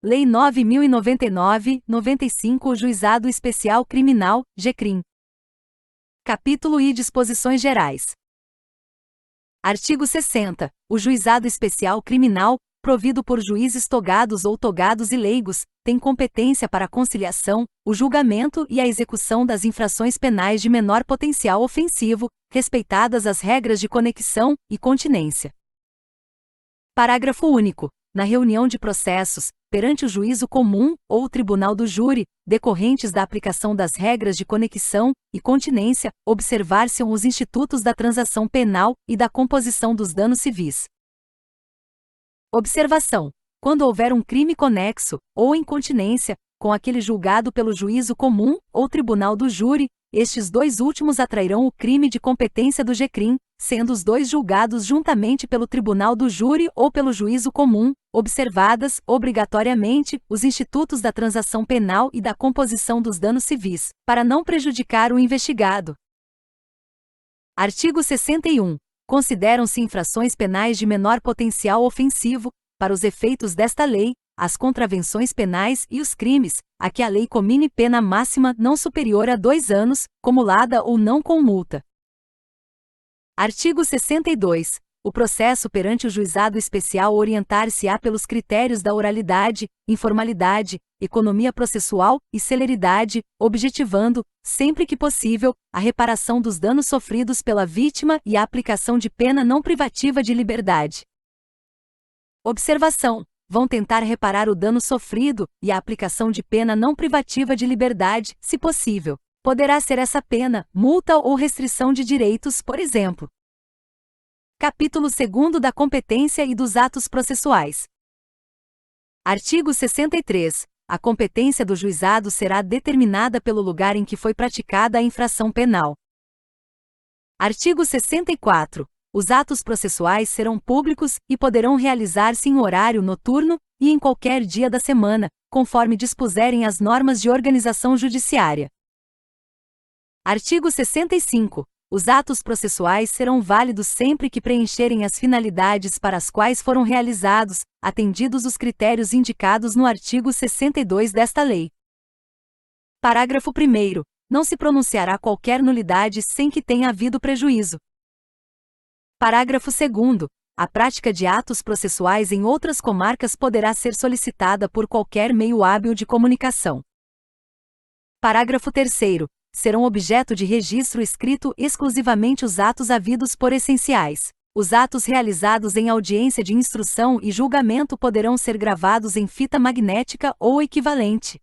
Lei 9.099/95 Juizado Especial Criminal, GCRIM. Capítulo I. Disposições Gerais. Artigo 60. O Juizado Especial Criminal, provido por juízes togados ou togados e leigos, tem competência para a conciliação, o julgamento e a execução das infrações penais de menor potencial ofensivo, respeitadas as regras de conexão e continência. Parágrafo único. Na reunião de processos, perante o juízo comum ou o tribunal do júri, decorrentes da aplicação das regras de conexão e continência, observar-se-ão os institutos da transação penal e da composição dos danos civis. Observação: quando houver um crime conexo, ou em continência, com aquele julgado pelo juízo comum ou tribunal do júri, estes dois últimos atrairão o crime de competência do GCRIM, sendo os dois julgados juntamente pelo tribunal do júri ou pelo juízo comum, observadas, obrigatoriamente, os institutos da transação penal e da composição dos danos civis, para não prejudicar o investigado. Artigo 61. Consideram-se infrações penais de menor potencial ofensivo, para os efeitos desta lei, as contravenções penais e os crimes, a que a lei comine pena máxima não superior a 2 anos, comulada ou não com multa. Artigo 62. O processo perante o juizado especial orientar-se-á pelos critérios da oralidade, informalidade, economia processual e celeridade, objetivando, sempre que possível, a reparação dos danos sofridos pela vítima e a aplicação de pena não privativa de liberdade. Observação: vão tentar reparar o dano sofrido, e a aplicação de pena não privativa de liberdade, se possível. Poderá ser essa pena, multa ou restrição de direitos, por exemplo. Capítulo 2 da competência e dos atos processuais. Artigo 63. A competência do juizado será determinada pelo lugar em que foi praticada a infração penal. Artigo 64. Os atos processuais serão públicos e poderão realizar-se em horário noturno e em qualquer dia da semana, conforme dispuserem as normas de organização judiciária. Artigo 65. Os atos processuais serão válidos sempre que preencherem as finalidades para as quais foram realizados, atendidos os critérios indicados no artigo 62 desta lei. Parágrafo 1º. Não se pronunciará qualquer nulidade sem que tenha havido prejuízo. Parágrafo 2º. A prática de atos processuais em outras comarcas poderá ser solicitada por qualquer meio hábil de comunicação. Parágrafo 3º. Serão objeto de registro escrito exclusivamente os atos havidos por essenciais. Os atos realizados em audiência de instrução e julgamento poderão ser gravados em fita magnética ou equivalente.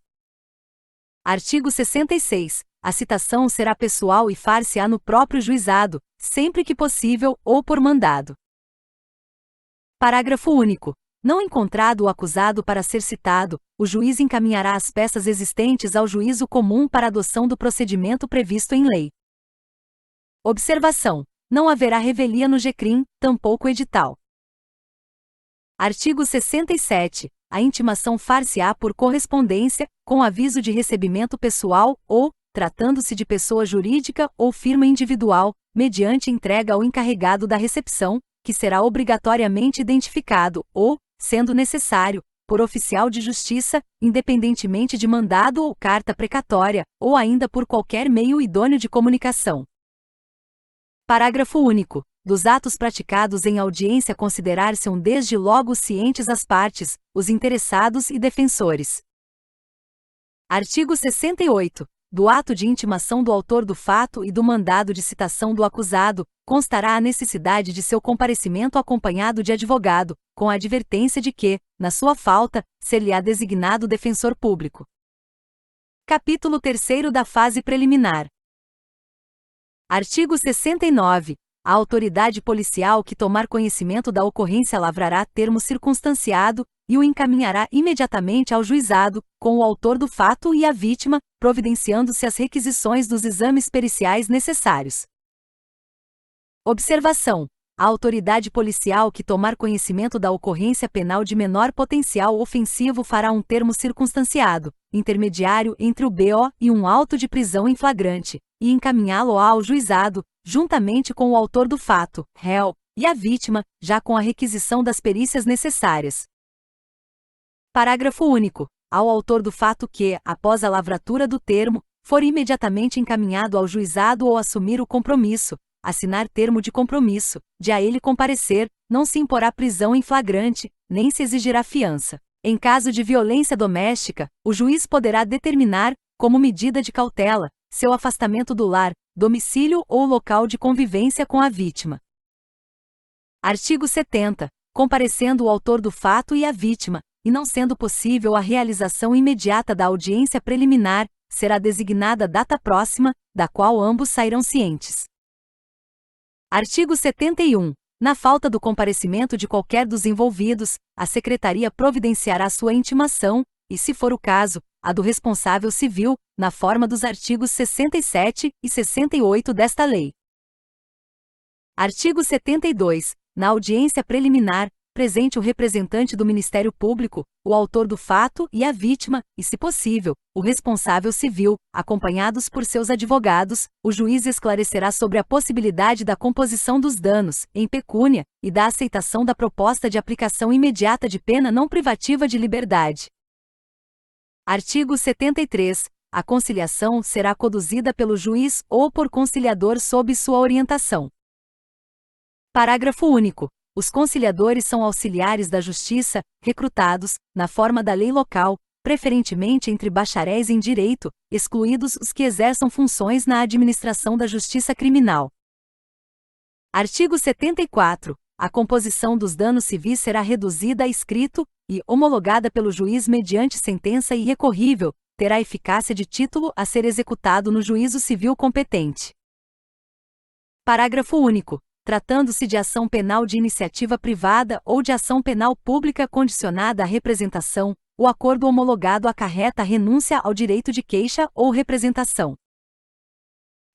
Artigo 66. A citação será pessoal e far-se-á no próprio juizado, sempre que possível ou por mandado. Parágrafo único. Não encontrado o acusado para ser citado, o juiz encaminhará as peças existentes ao juízo comum para adoção do procedimento previsto em lei. Observação: não haverá revelia no GCRIM, tampouco edital. Artigo 67. A intimação far-se-á por correspondência, com aviso de recebimento pessoal ou, tratando-se de pessoa jurídica ou firma individual, mediante entrega ao encarregado da recepção, que será obrigatoriamente identificado, ou, sendo necessário, por oficial de justiça, independentemente de mandado ou carta precatória, ou ainda por qualquer meio idôneo de comunicação. Parágrafo único. Dos atos praticados em audiência considerar-se-ão desde logo cientes as partes, os interessados e defensores. Artigo 68. Do ato de intimação do autor do fato e do mandado de citação do acusado, constará a necessidade de seu comparecimento acompanhado de advogado, com a advertência de que, na sua falta, ser-lhe-á designado defensor público. Capítulo 3 da fase preliminar. Artigo 69. A autoridade policial que tomar conhecimento da ocorrência lavrará termo circunstanciado e o encaminhará imediatamente ao juizado, com o autor do fato e a vítima, providenciando-se as requisições dos exames periciais necessários. Observação: a autoridade policial que tomar conhecimento da ocorrência penal de menor potencial ofensivo fará um termo circunstanciado, intermediário entre o BO e um auto de prisão em flagrante, e encaminhá-lo ao juizado, juntamente com o autor do fato, réu, e a vítima, já com a requisição das perícias necessárias. Parágrafo único. Ao autor do fato que, após a lavratura do termo, for imediatamente encaminhado ao juizado ou assumir o compromisso, assinar termo de compromisso, de a ele comparecer, não se imporá prisão em flagrante, nem se exigirá fiança. Em caso de violência doméstica, o juiz poderá determinar, como medida de cautela, seu afastamento do lar, domicílio ou local de convivência com a vítima. Artigo 70. Comparecendo o autor do fato e a vítima, e não sendo possível a realização imediata da audiência preliminar, será designada data próxima, da qual ambos sairão cientes. Artigo 71. Na falta do comparecimento de qualquer dos envolvidos, a Secretaria providenciará sua intimação, e, se for o caso, a do responsável civil, na forma dos artigos 67 e 68 desta lei. Artigo 72. Na audiência preliminar, presente o representante do Ministério Público, o autor do fato e a vítima, e, se possível, o responsável civil, acompanhados por seus advogados, o juiz esclarecerá sobre a possibilidade da composição dos danos, em pecúnia, e da aceitação da proposta de aplicação imediata de pena não privativa de liberdade. Artigo 73. A conciliação será conduzida pelo juiz ou por conciliador sob sua orientação. Parágrafo único. Os conciliadores são auxiliares da Justiça, recrutados, na forma da lei local, preferentemente entre bacharéis em direito, excluídos os que exerçam funções na administração da justiça criminal. Artigo 74. A composição dos danos civis será reduzida a escrito e, homologada pelo juiz mediante sentença irrecorrível, terá eficácia de título a ser executado no juízo civil competente. Parágrafo único. Tratando-se de ação penal de iniciativa privada ou de ação penal pública condicionada à representação, o acordo homologado acarreta a renúncia ao direito de queixa ou representação.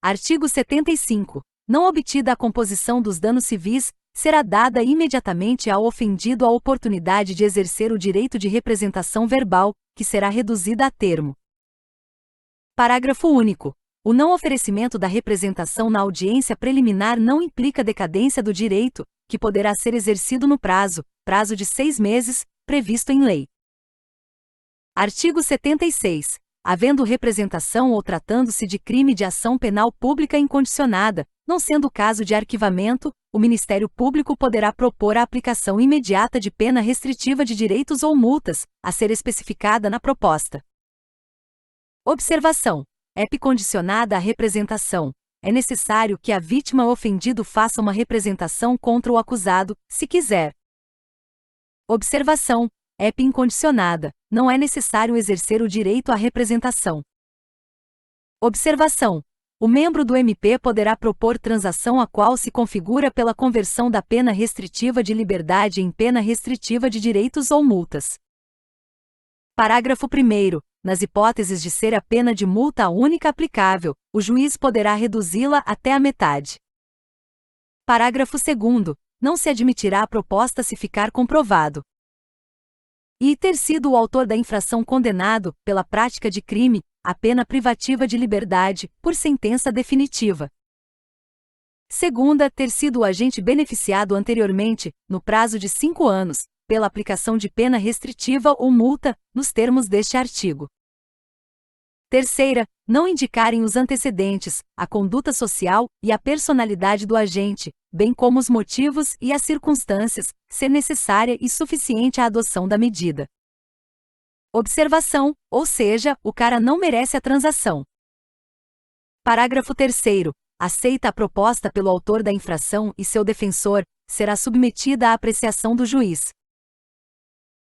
Artigo 75. Não obtida a composição dos danos civis, será dada imediatamente ao ofendido a oportunidade de exercer o direito de representação verbal, que será reduzida a termo. Parágrafo único. O não oferecimento da representação na audiência preliminar não implica decadência do direito, que poderá ser exercido no prazo de 6 meses, previsto em lei. Artigo 76. Havendo representação ou tratando-se de crime de ação penal pública incondicionada, não sendo caso de arquivamento, o Ministério Público poderá propor a aplicação imediata de pena restritiva de direitos ou multas, a ser especificada na proposta. Observação. Condicionada à representação. É necessário que a vítima ou ofendido faça uma representação contra o acusado, se quiser. Observação. Incondicionada. Não é necessário exercer o direito à representação. Observação. O membro do MP poderá propor transação a qual se configura pela conversão da pena restritiva de liberdade em pena restritiva de direitos ou multas. Parágrafo 1º. Nas hipóteses de ser a pena de multa a única aplicável, o juiz poderá reduzi-la até a metade. Parágrafo 2º. Não se admitirá a proposta se ficar comprovado e ter sido o autor da infração condenado, pela prática de crime, a pena privativa de liberdade, por sentença definitiva. Segunda, ter sido o agente beneficiado anteriormente, no prazo de 5 anos, pela aplicação de pena restritiva ou multa, nos termos deste artigo. Terceira, não indicarem os antecedentes, a conduta social e a personalidade do agente, bem como os motivos e as circunstâncias, ser necessária e suficiente a adoção da medida. Observação, ou seja, o cara não merece a transação. Parágrafo 3º. Aceita a proposta pelo autor da infração e seu defensor, será submetida à apreciação do juiz.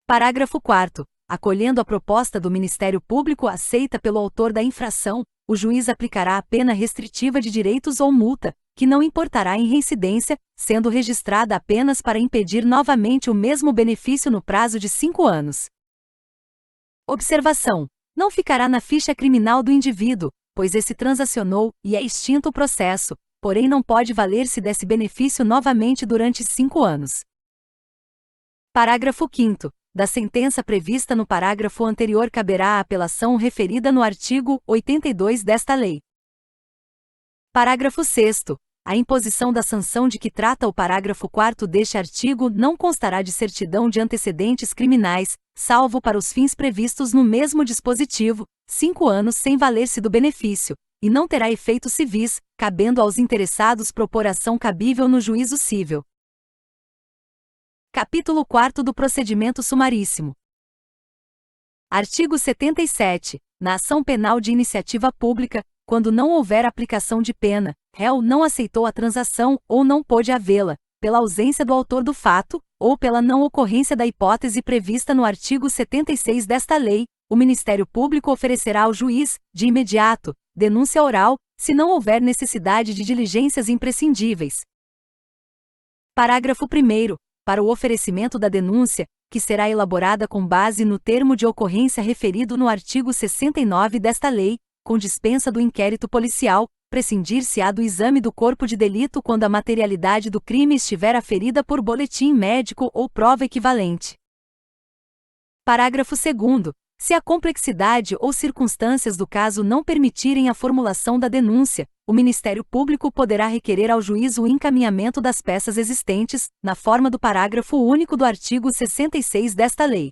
Parágrafo 4º. Acolhendo a proposta do Ministério Público aceita pelo autor da infração, o juiz aplicará a pena restritiva de direitos ou multa, que não importará em reincidência, sendo registrada apenas para impedir novamente o mesmo benefício no prazo de 5 anos. Observação. Não ficará na ficha criminal do indivíduo, pois esse transacionou e é extinto o processo, porém não pode valer-se desse benefício novamente durante 5 anos. Parágrafo 5º. Da sentença prevista no parágrafo anterior caberá a apelação referida no artigo 82 desta lei. Parágrafo 6º. A imposição da sanção de que trata o parágrafo 4º deste artigo não constará de certidão de antecedentes criminais, salvo para os fins previstos no mesmo dispositivo, 5 anos sem valer-se do benefício, e não terá efeitos civis, cabendo aos interessados propor ação cabível no juízo cível. Capítulo 4º do Procedimento Sumaríssimo. Artigo 77. Na ação penal de iniciativa pública, quando não houver aplicação de pena, réu não aceitou a transação ou não pôde havê-la, pela ausência do autor do fato, ou pela não ocorrência da hipótese prevista no artigo 76 desta lei, o Ministério Público oferecerá ao juiz, de imediato, denúncia oral, se não houver necessidade de diligências imprescindíveis. Parágrafo 1º. Para o oferecimento da denúncia, que será elaborada com base no termo de ocorrência referido no artigo 69 desta lei, com dispensa do inquérito policial, prescindir-se-á do exame do corpo de delito quando a materialidade do crime estiver aferida por boletim médico ou prova equivalente. Parágrafo 2º. Se a complexidade ou circunstâncias do caso não permitirem a formulação da denúncia, o Ministério Público poderá requerer ao juiz o encaminhamento das peças existentes, na forma do parágrafo único do artigo 66 desta lei.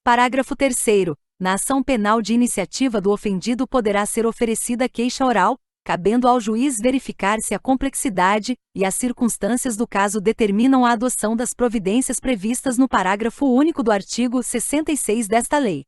Parágrafo 3º. Na ação penal de iniciativa do ofendido poderá ser oferecida queixa oral, cabendo ao juiz verificar se a complexidade e as circunstâncias do caso determinam a adoção das providências previstas no parágrafo único do artigo 66 desta lei.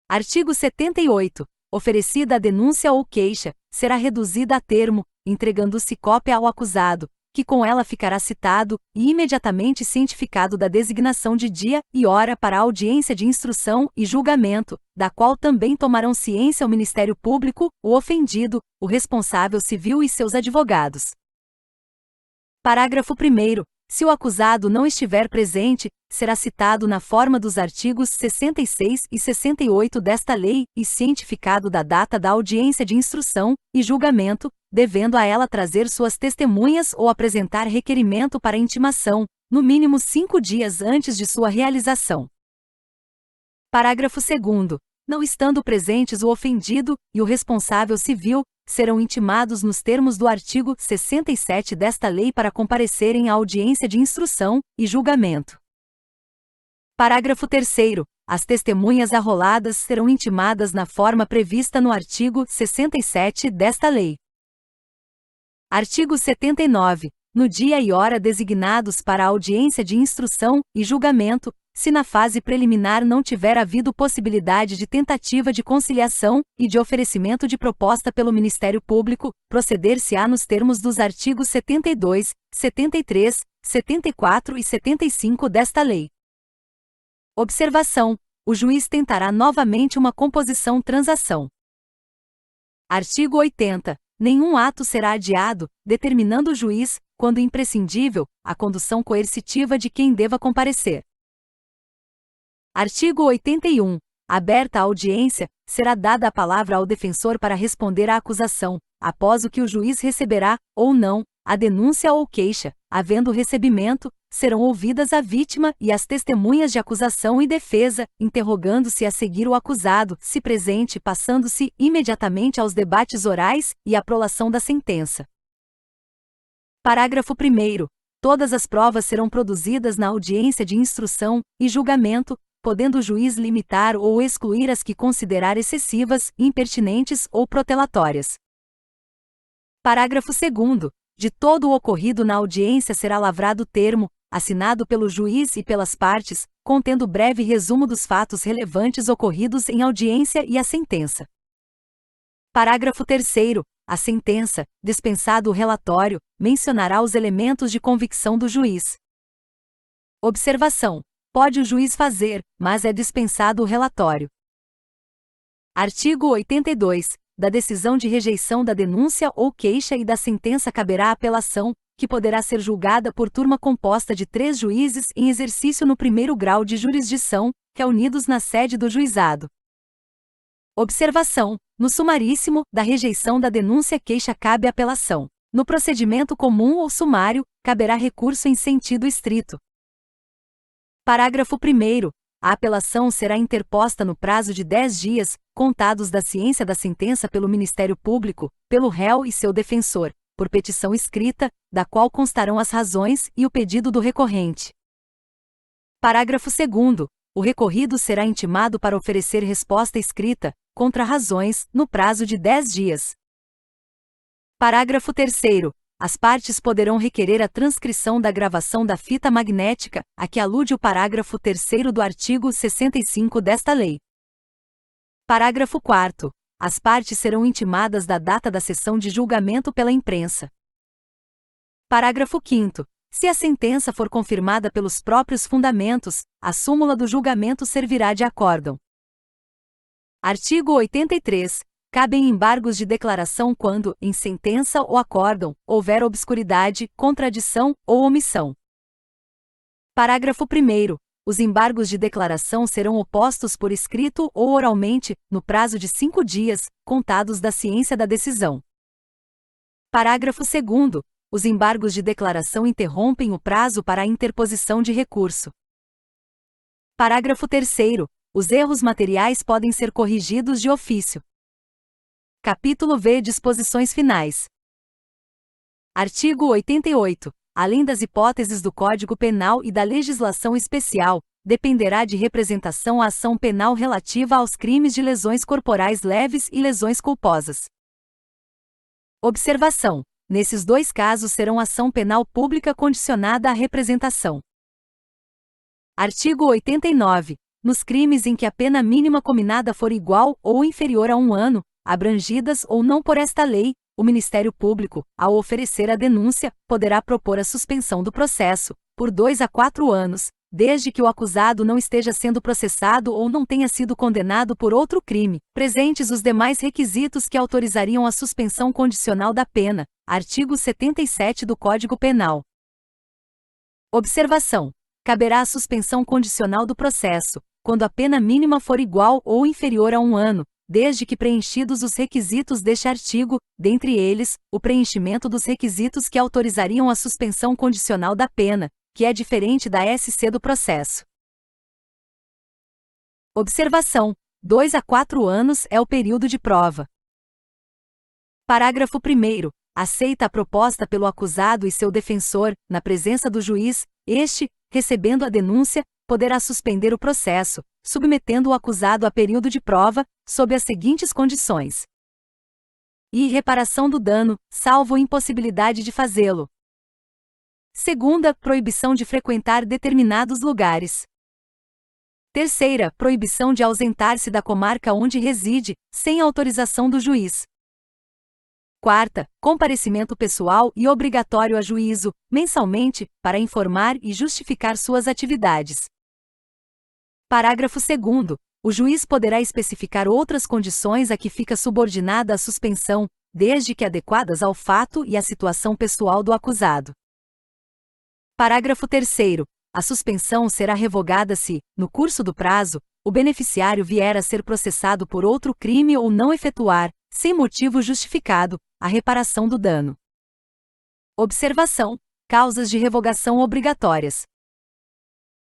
Artigo 78. Oferecida a denúncia ou queixa, será reduzida a termo, entregando-se cópia ao acusado, que com ela ficará citado e imediatamente cientificado da designação de dia e hora para a audiência de instrução e julgamento, da qual também tomarão ciência o Ministério Público, o ofendido, o responsável civil e seus advogados. Parágrafo 1º. Se o acusado não estiver presente, será citado na forma dos artigos 66 e 68 desta lei e cientificado da data da audiência de instrução e julgamento, devendo a ela trazer suas testemunhas ou apresentar requerimento para intimação, no mínimo 5 dias antes de sua realização. Parágrafo 2º. Não estando presentes o ofendido e o responsável civil, serão intimados nos termos do artigo 67 desta lei para comparecerem à audiência de instrução e julgamento. Parágrafo 3º. As testemunhas arroladas serão intimadas na forma prevista no artigo 67 desta lei. Artigo 79. No dia e hora designados para a audiência de instrução e julgamento, se na fase preliminar não tiver havido possibilidade de tentativa de conciliação e de oferecimento de proposta pelo Ministério Público, proceder-se-á nos termos dos artigos 72, 73, 74 e 75 desta lei. Observação: o juiz tentará novamente uma composição transação. Artigo 80. Nenhum ato será adiado, determinando o juiz, quando imprescindível, a condução coercitiva de quem deva comparecer. Artigo 81. Aberta a audiência, será dada a palavra ao defensor para responder à acusação, após o que o juiz receberá, ou não, a denúncia ou queixa. Havendo recebimento, serão ouvidas a vítima e as testemunhas de acusação e defesa, interrogando-se a seguir o acusado, se presente, passando-se imediatamente aos debates orais e à prolação da sentença. Parágrafo 1º. Todas as provas serão produzidas na audiência de instrução e julgamento, podendo o juiz limitar ou excluir as que considerar excessivas, impertinentes ou protelatórias. Parágrafo 2º. De todo o ocorrido na audiência será lavrado termo, assinado pelo juiz e pelas partes, contendo breve resumo dos fatos relevantes ocorridos em audiência e a sentença. Parágrafo 3º. A sentença, dispensado o relatório, mencionará os elementos de convicção do juiz. Observação: pode o juiz fazer, mas é dispensado o relatório. Artigo 82. Da decisão de rejeição da denúncia ou queixa e da sentença caberá apelação, que poderá ser julgada por turma composta de 3 juízes em exercício no primeiro grau de jurisdição, reunidos na sede do juizado. Observação: no sumaríssimo, da rejeição da denúncia-queixa cabe apelação. No procedimento comum ou sumário, caberá recurso em sentido estrito. Parágrafo 1º. A apelação será interposta no prazo de 10 dias, contados da ciência da sentença pelo Ministério Público, pelo réu e seu defensor, por petição escrita, da qual constarão as razões e o pedido do recorrente. Parágrafo 2º. O recorrido será intimado para oferecer resposta escrita, contra razões, no prazo de 10 dias. Parágrafo 3º. As partes poderão requerer a transcrição da gravação da fita magnética, a que alude o parágrafo 3º do artigo 65 desta lei. Parágrafo 4º. As partes serão intimadas da data da sessão de julgamento pela imprensa. Parágrafo 5º. Se a sentença for confirmada pelos próprios fundamentos, a súmula do julgamento servirá de acórdão. Artigo 83. Cabem embargos de declaração quando, em sentença ou acórdão, houver obscuridade, contradição ou omissão. Parágrafo 1º. Os embargos de declaração serão opostos por escrito ou oralmente, no prazo de 5 dias, contados da ciência da decisão. Parágrafo 2º. Os embargos de declaração interrompem o prazo para a interposição de recurso. Parágrafo 3º. Os erros materiais podem ser corrigidos de ofício. Capítulo V. Disposições finais. Artigo 88. Além das hipóteses do Código Penal e da legislação especial, dependerá de representação a ação penal relativa aos crimes de lesões corporais leves e lesões culposas. Observação: nesses dois casos serão ação penal pública condicionada à representação. Artigo 89. Nos crimes em que a pena mínima cominada for igual ou inferior a 1 ano, abrangidas ou não por esta lei, o Ministério Público, ao oferecer a denúncia, poderá propor a suspensão do processo, por 2 a 4 anos, desde que o acusado não esteja sendo processado ou não tenha sido condenado por outro crime, presentes os demais requisitos que autorizariam a suspensão condicional da pena. Artigo 77 do Código Penal. Observação: caberá a suspensão condicional do processo, quando a pena mínima for igual ou inferior a 1 ano, desde que preenchidos os requisitos deste artigo, dentre eles, o preenchimento dos requisitos que autorizariam a suspensão condicional da pena, que é diferente da SC do processo. Observação: 2 a 4 anos é o período de prova. Parágrafo 1º. Aceita a proposta pelo acusado e seu defensor, na presença do juiz, este, recebendo a denúncia, poderá suspender o processo, submetendo o acusado a período de prova, sob as seguintes condições: e reparação do dano, salvo impossibilidade de fazê-lo. Segunda, proibição de frequentar determinados lugares. Terceira, proibição de ausentar-se da comarca onde reside, sem autorização do juiz. Quarta, comparecimento pessoal e obrigatório a juízo, mensalmente, para informar e justificar suas atividades. Parágrafo 2º. O juiz poderá especificar outras condições a que fica subordinada a suspensão, desde que adequadas ao fato e à situação pessoal do acusado. Parágrafo 3º. A suspensão será revogada se, no curso do prazo, o beneficiário vier a ser processado por outro crime ou não efetuar, sem motivo justificado, a reparação do dano. Observação: causas de revogação obrigatórias.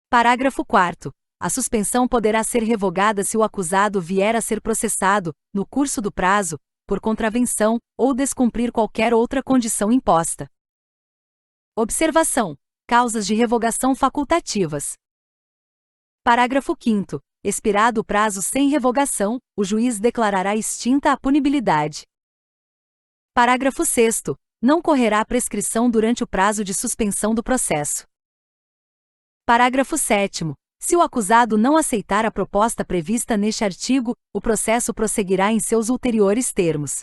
Parágrafo 4º. A suspensão poderá ser revogada se o acusado vier a ser processado, no curso do prazo, por contravenção, ou descumprir qualquer outra condição imposta. Observação: causas de revogação facultativas. Parágrafo 5º. Expirado o prazo sem revogação, o juiz declarará extinta a punibilidade. Parágrafo 6º. Não correrá prescrição durante o prazo de suspensão do processo. Parágrafo 7º. Se o acusado não aceitar a proposta prevista neste artigo, o processo prosseguirá em seus ulteriores termos.